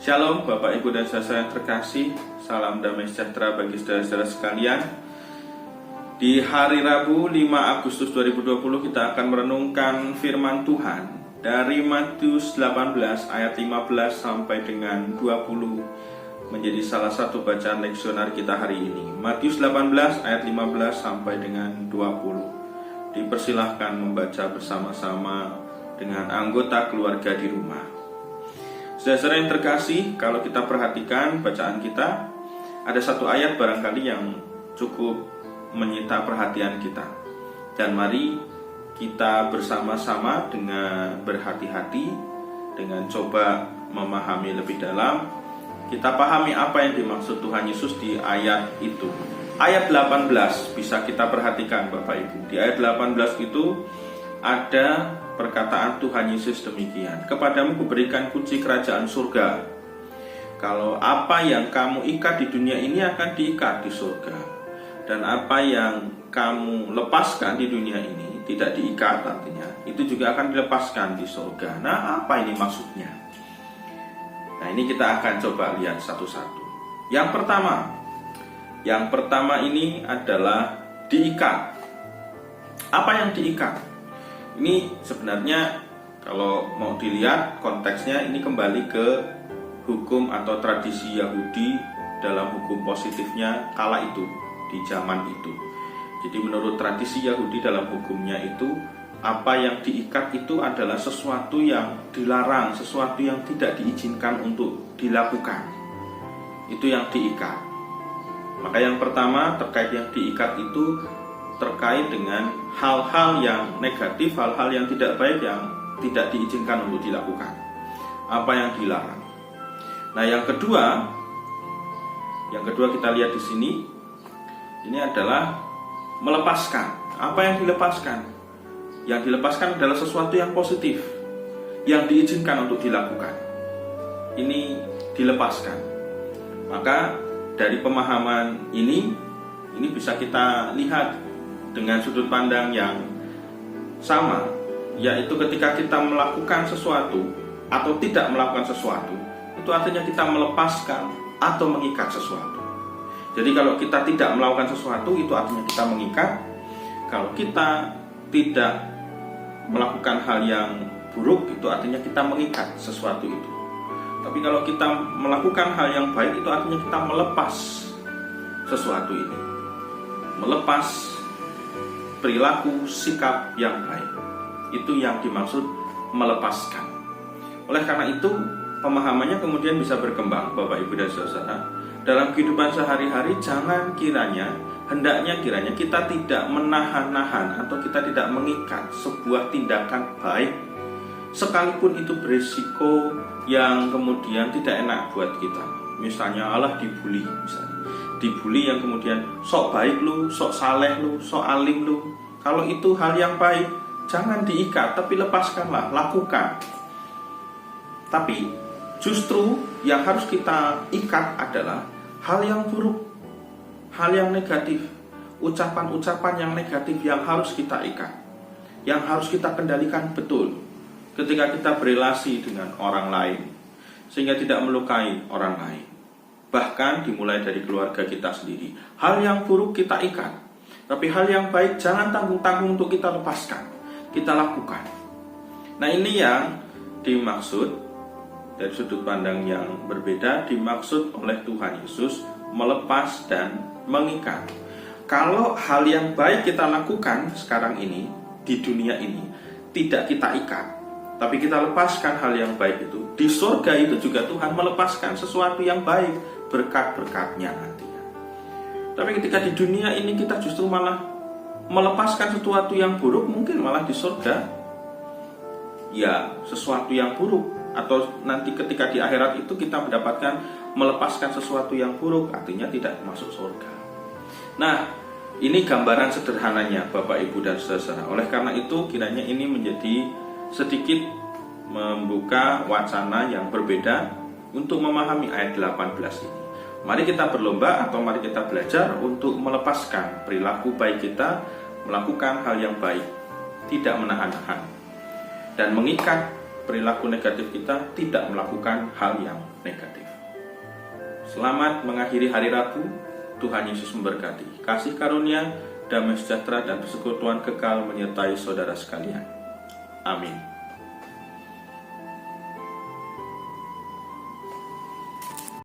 Shalom Bapak Ibu dan saudara yang terkasih. Salam damai sejahtera bagi saudara-saudara sekalian. Di hari Rabu 5 Agustus 2020 kita akan merenungkan firman Tuhan dari Matius 18 ayat 15 sampai dengan 20 menjadi salah satu bacaan leksioner kita hari ini. Matius 18 ayat 15 sampai dengan 20. Dipersilahkan membaca bersama-sama dengan anggota keluarga di rumah. Saudara yang terkasih, kalau kita perhatikan bacaan kita, ada satu ayat barangkali yang cukup menyita perhatian kita. Dan mari kita bersama-sama dengan berhati-hati, dengan coba memahami lebih dalam, kita pahami apa yang dimaksud Tuhan Yesus di ayat itu. Ayat 18 bisa kita perhatikan Bapak Ibu. Di ayat 18 itu ada perkataan Tuhan Yesus demikian, kepadamu kuberikan kunci kerajaan surga. Kalau apa yang kamu ikat di dunia ini akan diikat di surga, dan apa yang kamu lepaskan di dunia ini tidak diikat, artinya itu juga akan dilepaskan di surga. Nah, apa ini maksudnya? Nah, ini kita akan coba lihat satu-satu. Yang pertama ini adalah diikat. Apa yang diikat? Ini sebenarnya kalau mau dilihat konteksnya, ini kembali ke hukum atau tradisi Yahudi dalam hukum positifnya kala itu, di zaman itu. Jadi menurut tradisi Yahudi dalam hukumnya itu, apa yang diikat itu adalah sesuatu yang dilarang, sesuatu yang tidak diizinkan untuk dilakukan. Itu yang diikat. Maka yang pertama terkait yang diikat itu terkait dengan hal-hal yang negatif, hal-hal yang tidak baik yang tidak diizinkan untuk dilakukan. Apa yang dilarang. Nah, yang kedua kita lihat di sini, ini adalah melepaskan. Apa yang dilepaskan? Yang dilepaskan adalah sesuatu yang positif, yang diizinkan untuk dilakukan. Ini dilepaskan. Maka dari pemahaman ini bisa kita lihat dengan sudut pandang yang sama, yaitu ketika kita melakukan sesuatu atau tidak melakukan sesuatu, itu artinya kita melepaskan atau mengikat sesuatu. Jadi kalau kita tidak melakukan sesuatu, itu artinya kita mengikat. Kalau kita tidak melakukan hal yang buruk, itu artinya kita mengikat sesuatu itu. Tapi kalau kita melakukan hal yang baik, itu artinya kita melepas sesuatu ini, melepas perilaku, sikap yang baik. Itu yang dimaksud melepaskan. Oleh karena itu, pemahamannya kemudian bisa berkembang, Bapak Ibu dan Saudara. Dalam kehidupan sehari-hari, hendaknya kiranya kita tidak menahan-nahan atau kita tidak mengikat sebuah tindakan baik, sekalipun itu berisiko yang kemudian tidak enak buat kita. Misalnya Allah dibully, dibully yang kemudian sok baik lu, sok saleh lu, sok alim lu. Kalau itu hal yang baik, jangan diikat, tapi lepaskanlah, lakukan. Tapi justru yang harus kita ikat adalah hal yang buruk, hal yang negatif, ucapan-ucapan yang negatif yang harus kita ikat, yang harus kita kendalikan betul ketika kita berelasi dengan orang lain, sehingga tidak melukai orang lain. Bahkan dimulai dari keluarga kita sendiri. Hal yang buruk kita ikat, tapi hal yang baik jangan tanggung-tanggung untuk kita lepaskan, kita lakukan. Nah, ini yang dimaksud dari sudut pandang yang berbeda, dimaksud oleh Tuhan Yesus melepas dan mengikat. Kalau hal yang baik kita lakukan sekarang ini, di dunia ini, tidak kita ikat, tapi kita lepaskan hal yang baik itu, di surga itu juga Tuhan melepaskan sesuatu yang baik, berkat-berkatnya nantinya. Tapi ketika di dunia ini kita justru malah melepaskan sesuatu yang buruk, mungkin malah di surga ya sesuatu yang buruk, atau nanti ketika di akhirat itu kita mendapatkan melepaskan sesuatu yang buruk, artinya tidak masuk surga. Nah, ini gambaran sederhananya Bapak Ibu dan Saudara. Oleh karena itu kiranya ini menjadi sedikit membuka wacana yang berbeda untuk memahami ayat 18 ini. Mari kita berlomba atau mari kita belajar untuk melepaskan perilaku baik kita, melakukan hal yang baik, tidak menahan-nahan, dan mengikat perilaku negatif kita tidak melakukan hal yang negatif. Selamat mengakhiri hari Rabu. Tuhan Yesus memberkati. Kasih karunia, damai sejahtera dan persekutuan kekal menyertai saudara sekalian. Amin.